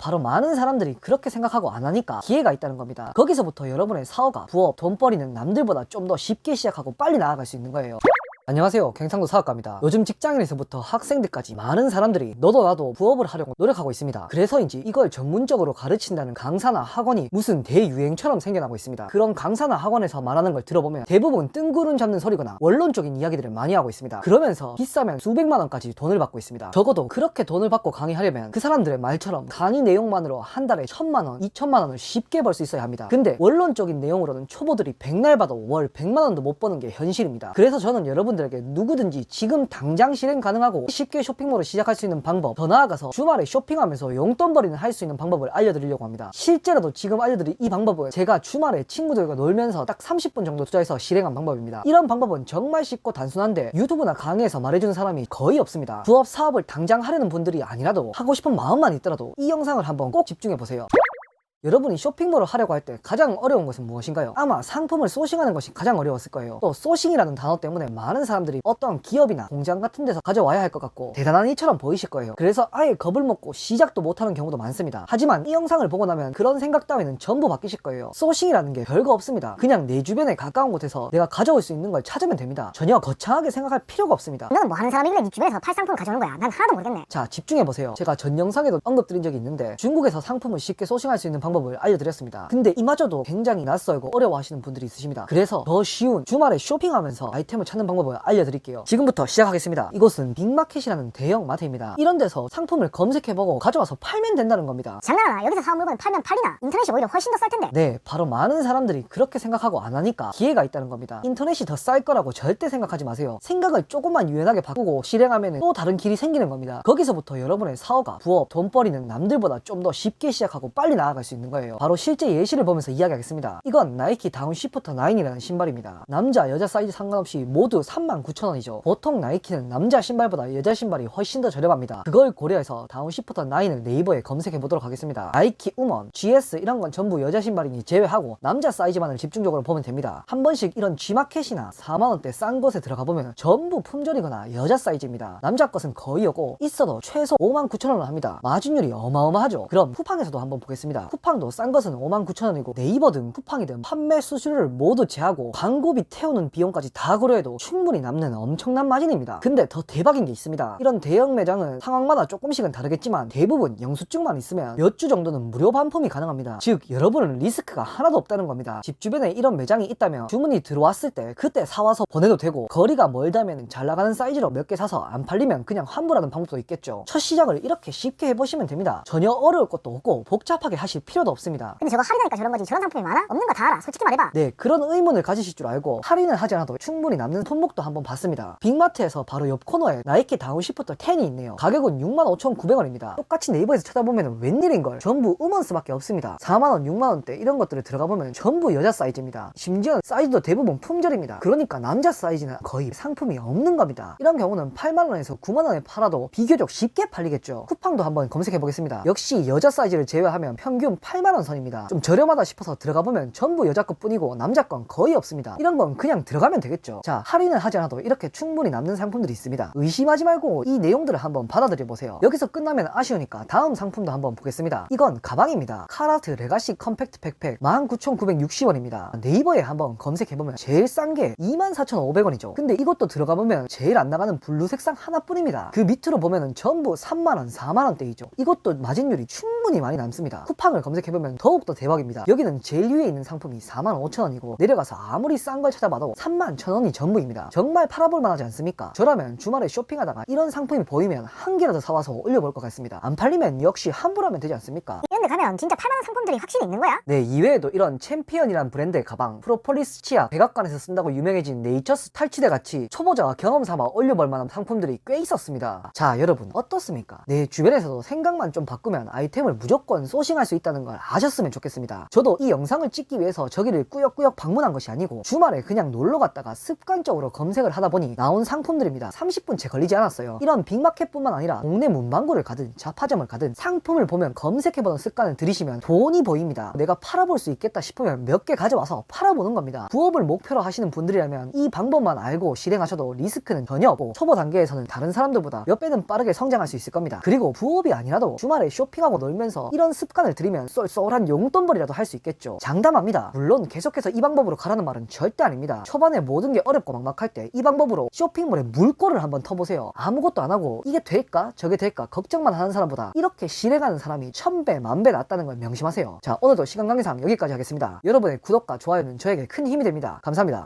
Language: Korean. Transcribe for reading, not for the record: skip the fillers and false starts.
바로 많은 사람들이 그렇게 생각하고 안 하니까 기회가 있다는 겁니다. 거기서부터 여러분의 사업가, 부업, 돈벌이는 남들보다 좀 더 쉽게 시작하고 빨리 나아갈 수 있는 거예요. 안녕하세요, 경상도 사업가입니다. 요즘 직장인에서부터 학생들까지 많은 사람들이 너도 나도 부업을 하려고 노력하고 있습니다. 그래서인지 이걸 전문적으로 가르친다는 강사나 학원이 무슨 대유행처럼 생겨나고 있습니다. 그런 강사나 학원에서 말하는 걸 들어보면 대부분 뜬구름 잡는 소리거나 원론적인 이야기들을 많이 하고 있습니다. 그러면서 비싸면 수백만 원까지 돈을 받고 있습니다. 적어도 그렇게 돈을 받고 강의하려면 그 사람들의 말처럼 강의 내용만으로 한 달에 1,000만 원, 2,000만 원을 쉽게 벌 수 있어야 합니다. 근데 원론적인 내용으로는 초보들이 백날 봐도 월 100만 원도 못 버는 게 현실입니다. 그래서 저는 여러분들에게 누구든지 지금 당장 실행 가능하고 쉽게 쇼핑몰을 시작할 수 있는 방법, 더 나아가서 주말에 쇼핑하면서 용돈벌이는 할 수 있는 방법을 알려드리려고 합니다. 실제로도 지금 알려드릴 이 방법은 제가 주말에 친구들과 놀면서 딱 30분 정도 투자해서 실행한 방법입니다. 이런 방법은 정말 쉽고 단순한데 유튜브나 강의에서 말해주는 사람이 거의 없습니다. 부업 사업을 당장 하려는 분들이 아니라도 하고 싶은 마음만 있더라도 이 영상을 한번 꼭 집중해보세요. 여러분이 쇼핑몰을 하려고 할 때 가장 어려운 것은 무엇인가요? 아마 상품을 소싱하는 것이 가장 어려웠을 거예요. 또 소싱이라는 단어 때문에 많은 사람들이 어떤 기업이나 공장 같은 데서 가져와야 할 것 같고 대단한 일처럼 보이실 거예요. 그래서 아예 겁을 먹고 시작도 못하는 경우도 많습니다. 하지만 이 영상을 보고 나면 그런 생각 따위는 전부 바뀌실 거예요. 소싱이라는 게 별거 없습니다. 그냥 내 주변에 가까운 곳에서 내가 가져올 수 있는 걸 찾으면 됩니다. 전혀 거창하게 생각할 필요가 없습니다. 너는 뭐 하는 사람이길래 네 주변에서 팔 상품을 가져오는 거야? 난 하나도 모르겠네. 자, 집중해보세요. 제가 전 영상에도 언급드린 적이 있는데 중국에서 상품을 쉽게 소싱할 수 있는 방법을 알려드렸습니다. 근데 이마저도 굉장히 낯설고 어려워하시는 분들이 있으십니다. 그래서 더 쉬운 주말에 쇼핑하면서 아이템을 찾는 방법을 알려드릴게요. 지금부터 시작하겠습니다. 이곳은 빅마켓이라는 대형 마트입니다. 이런 데서 상품을 검색해보고 가져와서 팔면 된다는 겁니다. 장난하나? 여기서 사온 물건 팔면 팔리나? 인터넷이 오히려 훨씬 더 쌀 텐데. 네, 바로 많은 사람들이 그렇게 생각하고 안 하니까 기회가 있다는 겁니다. 인터넷이 더 쌀 거라고 절대 생각하지 마세요. 생각을 조금만 유연하게 바꾸고 실행하면 또 다른 길이 생기는 겁니다. 거기서부터 여러분의 사업가, 부업, 돈벌이는 남들보다 좀 더 쉽게 시작하고 빨리 나아갈 수 있는 거예요. 바로 실제 예시를 보면서 이야기하겠습니다. 이건 나이키 다운시프터 9이라는 신발입니다. 남자, 여자 사이즈 상관없이 모두 39,000원이죠. 보통 나이키는 남자 신발보다 여자 신발이 훨씬 더 저렴합니다. 그걸 고려해서 다운시프터 9을 네이버에 검색해 보도록 하겠습니다. 나이키 우먼, GS 이런 건 전부 여자 신발이니 제외하고 남자 사이즈만을 집중적으로 보면 됩니다. 한 번씩 이런 G마켓이나 4만원대 싼 곳에 들어가 보면 전부 품절이거나 여자 사이즈입니다. 남자 것은 거의 없고 있어도 최소 59,000원을 합니다. 마진율이 어마어마하죠. 그럼 쿠팡에서도 한번 보겠습니다. 쿠팡도 싼 것은 59,000원이고 네이버든 쿠팡이든 판매 수수료를 모두 제하고 광고비 태우는 비용까지 다 고려해도 충분히 남는 엄청난 마진입니다. 근데 더 대박인 게 있습니다. 이런 대형 매장은 상황마다 조금씩은 다르겠지만 대부분 영수증만 있으면 몇 주 정도는 무료 반품이 가능합니다. 즉 여러분은 리스크가 하나도 없다는 겁니다. 집 주변에 이런 매장이 있다면 주문이 들어왔을 때 그때 사와서 보내도 되고 거리가 멀다면 잘 나가는 사이즈로 몇 개 사서 안 팔리면 그냥 환불하는 방법도 있겠죠. 첫 시작을 이렇게 쉽게 해보시면 됩니다. 전혀 어려울 것도 없고 복잡하게 하실 필요도 없습니다. 근데 저거 할인하니까 저런 거지. 저런 상품이 많아? 없는 거 다 알아. 솔직히 말해봐. 네, 그런 의문을 가지실 줄 알고 할인을 하지 않아도 충분히 남는 품목도 한번 봤습니다. 빅마트에서 바로 옆 코너에 나이키 다운시프터 10이 있네요. 가격은 65,900원입니다. 똑같이 네이버에서 찾아보면 웬일인걸 전부 우먼스밖에 없습니다. 4만원, 6만원대 이런 것들을 들어가보면 전부 여자 사이즈입니다. 심지어 사이즈도 대부분 품절입니다. 그러니까 남자 사이즈는 거의 상품이 없는 겁니다. 이런 경우는 8만원에서 9만원에 팔아도 비교적 쉽게 팔리겠죠. 쿠팡도 한번 검색해보겠습니다. 역시 여자 사이즈를 제외하면 평균 8만원 선입니다. 좀 저렴하다 싶어서 들어가보면 전부 여자 것뿐이고 남자 건 거의 없습니다. 이런 건 그냥 들어가면 되겠죠. 자, 할인을 하지 않아도 이렇게 충분히 남는 상품들이 있습니다. 의심하지 말고 이 내용들을 한번 받아들여보세요. 여기서 끝나면 아쉬우니까 다음 상품도 한번 보겠습니다. 이건 가방입니다. 카라트 레가시 컴팩트 백팩 19,960원입니다. 네이버에 한번 검색해보면 제일 싼 게 24,500원이죠. 근데 이것도 들어가보면 제일 안 나가는 블루 색상 하나뿐입니다. 그 밑으로 보면은 전부 3만원, 4만원대이죠. 이것도 마진율이 충분히 많이 남습니다. 쿠팡을 검색해보면 더욱더 대박입니다. 여기는 제일 위에 있는 상품이 45,000원이고 내려가서 아무리 싼 걸 찾아봐도 31,000원이 전부입니다. 정말 팔아볼 만하지 않습니까? 저라면 주말에 쇼핑하다가 이런 상품이 보이면 한 개라도 사와서 올려볼 것 같습니다. 안 팔리면 역시 환불하면 되지 않습니까? 이런 데 가면 진짜 8만원 상품들이 확실히 있는 거야? 네, 이외에도 이런 챔피언이란 브랜드의 가방, 프로폴리스 치약, 백악관에서 쓴다고 유명해진 네이처스 탈취대 같이 초보자가 경험 삼아 올려볼 만한 상품들이 꽤 있었습니다. 자, 여러분 어떻습니까? 내 주변에서도 생각만 좀 바꾸면 아이템을 무조건 소싱할 수 있다는 걸 아셨으면 좋겠습니다. 저도 이 영상을 찍기 위해서 저기를 꾸역꾸역 방문한 것이 아니고 주말에 그냥 놀러 갔다가 습관적으로 검색을 하다 보니 나온 상품들입니다. 30분 채 걸리지 않았어요. 이런 빅마켓뿐만 아니라 동네 문방구를 가든 잡화점을 가든 상품을 보면 검색해보는 습관을 들이시면 돈이 보입니다. 내가 팔아볼 수 있겠다 싶으면 몇 개 가져와서 팔아보는 겁니다. 부업을 목표로 하시는 분들이라면 이 방법만 알고 실행하셔도 리스크는 전혀 없고 초보 단계에서는 다른 사람들보다 몇 배는 빠르게 성장할 수 있을 겁니다. 그리고 부업이 아니라도 주말에 쇼핑하고 놀면서 이런 습관을 들이면 쏠쏠한 용돈벌이라도 할 수 있겠죠. 장담합니다. 물론 계속해서 이 방법으로 가라는 말은 절대 아닙니다. 초반에 모든 게 어렵고 막막할 때 이 방법으로 쇼핑몰에 물꼬를 한번 터보세요. 아무것도 안 하고 이게 될까 저게 될까 걱정만 하는 사람보다 이렇게 실행하는 사람이 1000배 만배 낫다는 걸 명심하세요. 자, 오늘도 시간 관계상 여기까지 하겠습니다. 여러분의 구독과 좋아요는 저에게 큰 힘이 됩니다. 감사합니다.